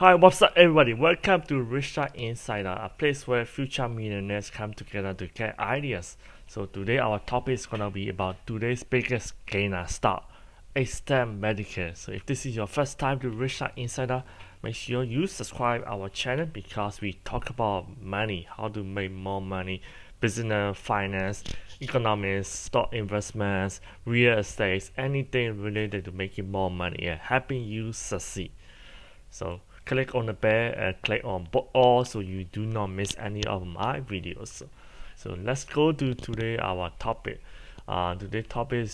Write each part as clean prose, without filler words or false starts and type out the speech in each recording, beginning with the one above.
Hi, what's up, everybody? Welcome to Xtant Insider, a place where future millionaires come together to get ideas. So today our topic is gonna be about today's biggest gainer stock, Xtant Medical. So if this is your first time to Xtant Insider, make sure you subscribe our channel because we talk about money, how to make more money, business, finance, economics, stock investments, real estate, anything related to making more money and helping you succeed. So click on the bell and click on book all so you do not miss any of my videos. So let's go to today our topic. Today's topic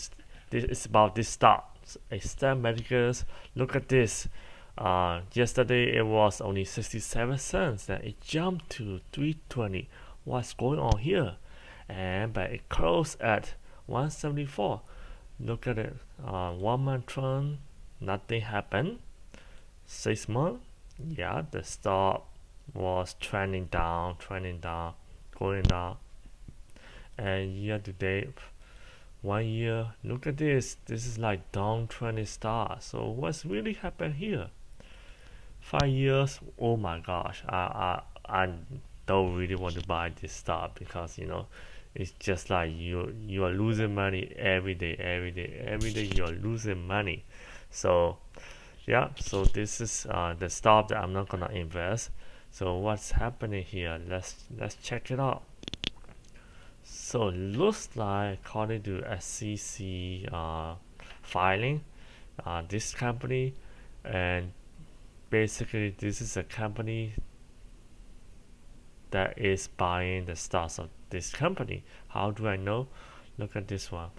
is about this stock. Xtant Medicals. Look at this. Yesterday it was only 67 cents and it jumped to 320. What's going on here? And but it closed at 174. Look at it. 1 month trend, nothing happened. 6 months, yeah, the stock was trending down, going down. And year to date, 1 year, look at this. This is like downtrending stock. So what's really happened here? 5 years, oh my gosh, I don't really want to buy this stock because it's just like you are losing money every day, every day you are losing money. So yeah, so this is the stock that I'm not gonna invest. So what's happening here? Let's check it out. So it looks like according to SEC filing, this company, and basically this is a company that is buying the stocks of this company. How do I know? Look at this one.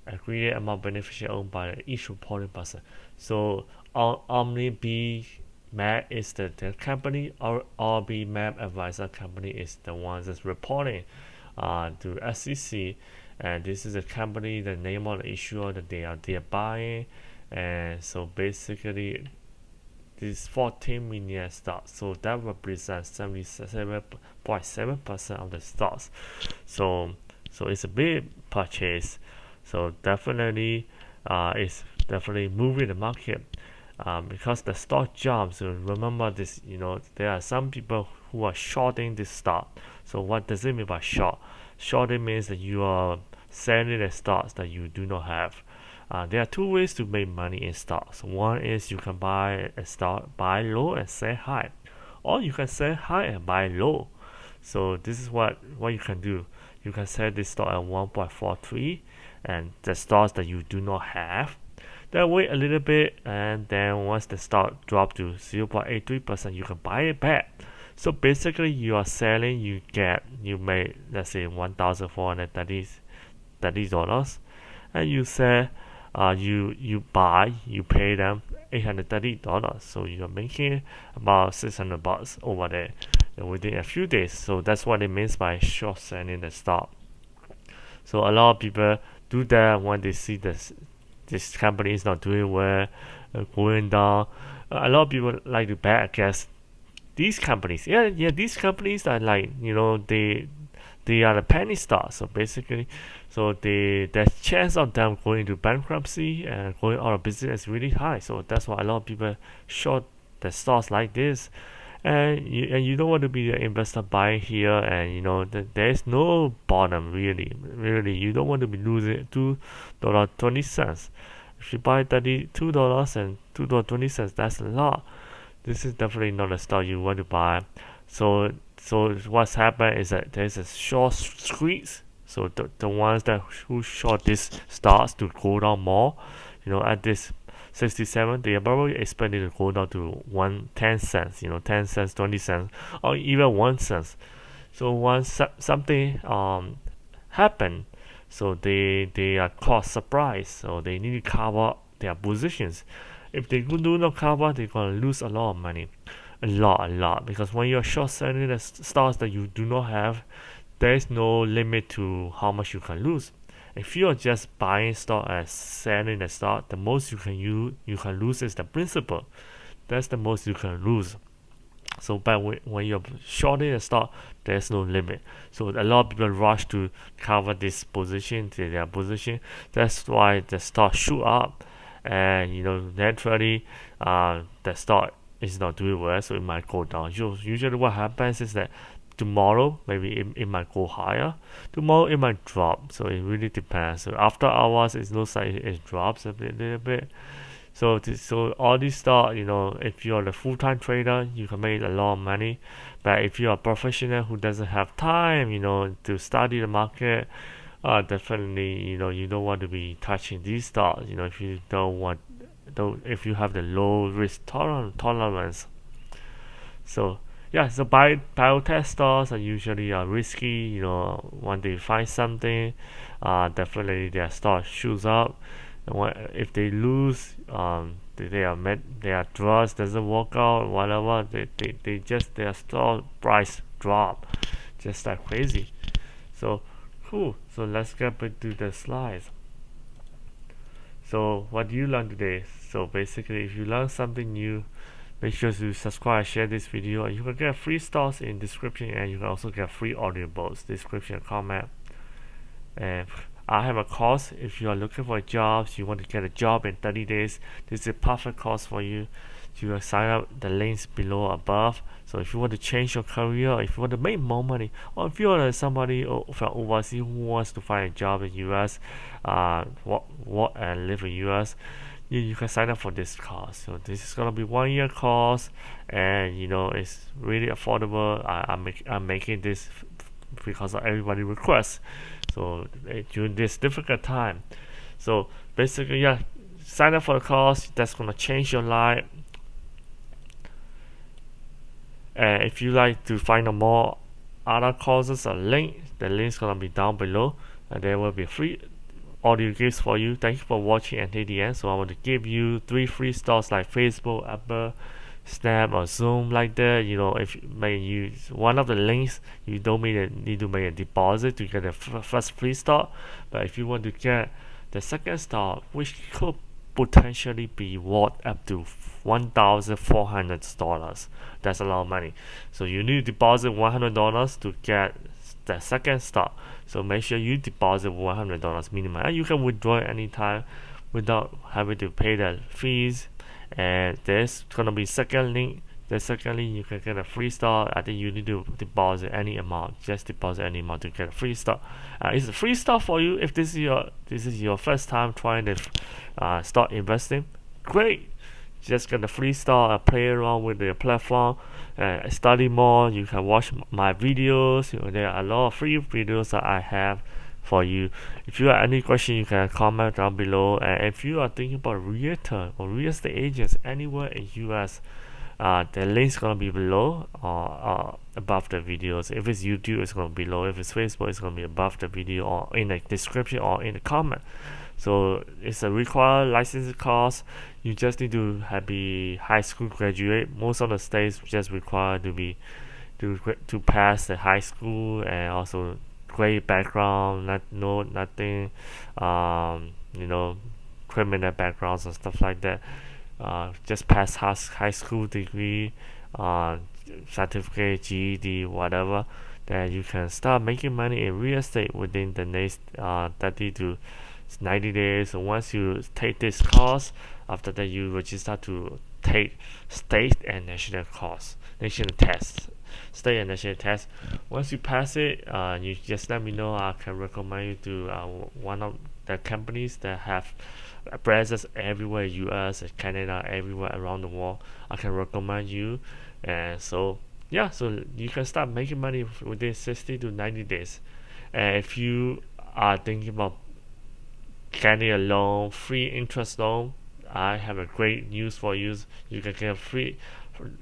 Aggregate amount beneficial owned by each reporting person. So Omni B Map is the company, or RB Map Advisor company is the one that's reporting to SEC, and this is a company, the name of the issuer that they are buying, and so basically this 14 million stocks, so that represents 77.7% of the stocks. So it's a big purchase. So definitely, it's definitely moving the market because the stock jumps. So remember this, there are some people who are shorting this stock. So what does it mean by short? Shorting means that you are selling the stocks that you do not have. There are two ways to make money in stocks. One is you can buy a stock, buy low and sell high, or you can sell high and buy low. So this is what you can do. You can sell this stock at 1.43, and the stocks that you do not have, then wait a little bit, and then once the stock drop to 0.83%, you can buy it back. So basically you are selling, you make, let's say, $1,430, and you sell, you buy, you pay them $830. So you're making about $600 over there within a few days. So that's what it means by short selling the stock. So a lot of people do that when they see this company is not doing well, going down. A lot of people like to bet against these companies. Yeah, these companies are like, they are the penny stocks. So basically, the chance of them going into bankruptcy and going out of business is really high. So that's why a lot of people short the stocks like this. And you don't want to be an investor buying here, and there is no bottom, really you don't want to be losing $2.20. If you buy $32 and $2.20, that's a lot. This is definitely not a stock you want to buy. So what's happened is that there's a short squeeze. So the ones who short this stocks to go down more, at this 67, they are probably expecting to go down to 10 cents, 10 cents, 20 cents, or even 1 cent. So once something happen, so they are caught surprise, so they need to cover their positions. If they do not cover, they're gonna lose a lot of money, a lot, because when you're short selling the stocks that you do not have, there is no limit to how much you can lose. If you are just buying stock and selling the stock, the most you can lose is the principal. That's the most you can lose. So but when you're shorting a stock, there's no limit. So a lot of people rush to cover this position, their position. That's why the stock shoot up, and naturally, the stock is not doing well, so it might go down. Usually, what happens is that tomorrow maybe it might go higher, tomorrow it might drop. So it really depends. So after hours, it looks like it drops a little bit. So all these stock, if you're a full-time trader, you can make a lot of money. But if you're a professional who doesn't have time, to study the market, definitely, you don't want to be touching these stocks. If you don't want, if you have the low risk tolerance. So yeah, so biotech stocks are usually risky. When they find something, definitely their stock shoots up. If they lose, their drugs doesn't work out, whatever, they just their stock price drop, just like crazy. So cool. So let's get back to the slides. So what do you learn today? So basically, if you learn something new, make sure to subscribe, share this video, and you can get free stocks in description, and you can also get free audiobooks description and comment. And I have a course. If you are looking for jobs, you want to get a job in 30 days, this is a perfect course for you. You can sign up the links below above. So if you want to change your career, or if you want to make more money, or if you are somebody from overseas who wants to find a job in US, work and live in US, you can sign up for this course. So this is gonna be 1 year course, and it's really affordable. I'm making this because of everybody requests. So during this difficult time, so basically, yeah, sign up for the course. That's gonna change your life. And if you like to find out more other courses or the link's gonna be down below, and there will be free audio gifts for you. Thank you for watching until the end. So I want to give you 3 free stocks like Facebook, Apple, Snap, or Zoom, like that. If you may use one of the links, you don't need to make a deposit to get the first free stock. But if you want to get the second stock, which could potentially be worth up to $1,400, that's a lot of money. So you need to deposit $100 to get the second stock. So make sure you deposit $100 minimum, and you can withdraw anytime without having to pay the fees. And there's gonna be second link. The second link, you can get a free stock. I think you need to deposit any amount. Just deposit any amount to get a free stock. It's a free stock for you if this is your first time trying to start investing. Great. Just get a free stock, play around with the platform, study more. You can watch my videos. There are a lot of free videos that I have for you. If you have any question, you can comment down below. And if you are thinking about realtor or real estate agents anywhere in US, the link's gonna be below or above the videos. If it's YouTube, it's gonna be below. If it's Facebook, it's gonna be above the video or in the description or in the comment. So it's a required licensing course. You just need to be high school graduate. Most of the states just require to pass the high school, and also great background, nothing, criminal backgrounds and stuff like that. Just pass high school degree, certificate, GED, whatever. Then you can start making money in real estate within the next 30 to 90 days. So once you take this course, after that you register to take state and national tests. State and national tests. Once you pass it, you just let me know. I can recommend you to one of the companies that have presence everywhere, US, Canada, everywhere around the world. I can recommend you. And so yeah, so you can start making money within 60 to 90 days. And if you are thinking about getting a loan, free interest loan, I have a great news for you. You can get free,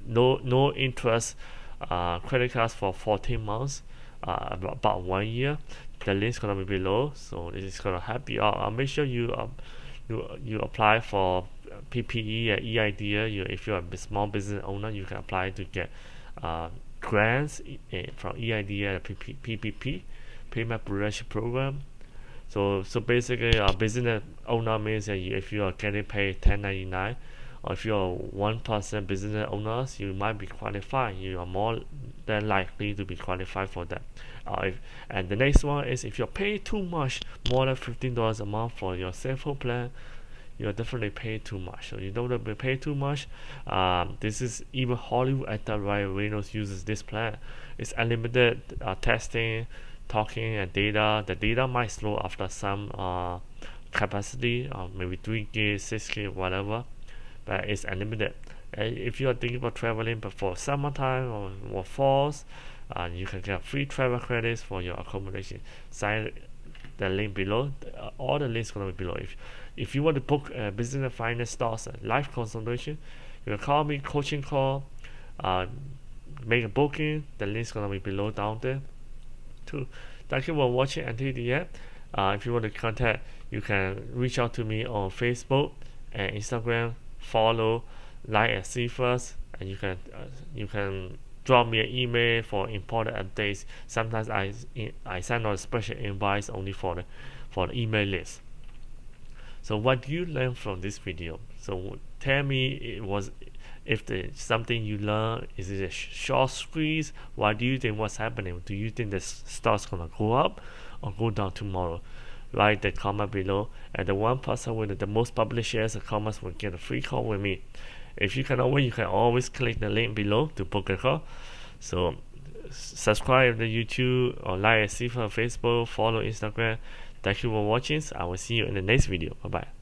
no interest credit cards for 14 months, about 1 year. The link's gonna be below, so this is gonna help you out. Make sure you apply for PPE and EIDA. If you're a small business owner, you can apply to get grants from EIDA and PPP, Payment Prevention Program. So basically, a business owner means that if you are getting paid 1099, or if you're 1% business owners, you might be qualified. You are more than likely to be qualified for that. And the next one is if you're paying too much, more than $15 a month for your cell phone plan, you'll definitely pay too much. So you don't have to pay too much. This is even Hollywood actor Ryan Reynolds uses this plan. It's unlimited testing, talking, and data. The data might slow after some capacity, maybe 3 gig, 6 gig, whatever, but it's unlimited. And if you are thinking about traveling before summertime or falls, you can get free travel credits for your accommodation. Sign the link below. All the links gonna be below. If you want to book business and finance stocks and life consultation, you can call me, coaching call, make a booking. The link's gonna be below down there too. Thank you for watching until the end. If you want to contact, you can reach out to me on Facebook and Instagram. Follow, like, and see first, and you can drop me an email for important updates. Sometimes I send out a special invites only for the email list. So what do you learn from this video? So tell me, if the something you learn, is it a short squeeze? What do you think what's happening? Do you think the stock's gonna go up or go down tomorrow? Write the comment below, and the one person with the most published shares and comments will get a free call with me. If you cannot win, you can always click the link below to book a call. So subscribe to YouTube or like and see on Facebook, follow Instagram. Thank you for watching. I will see you in the next video. Bye bye.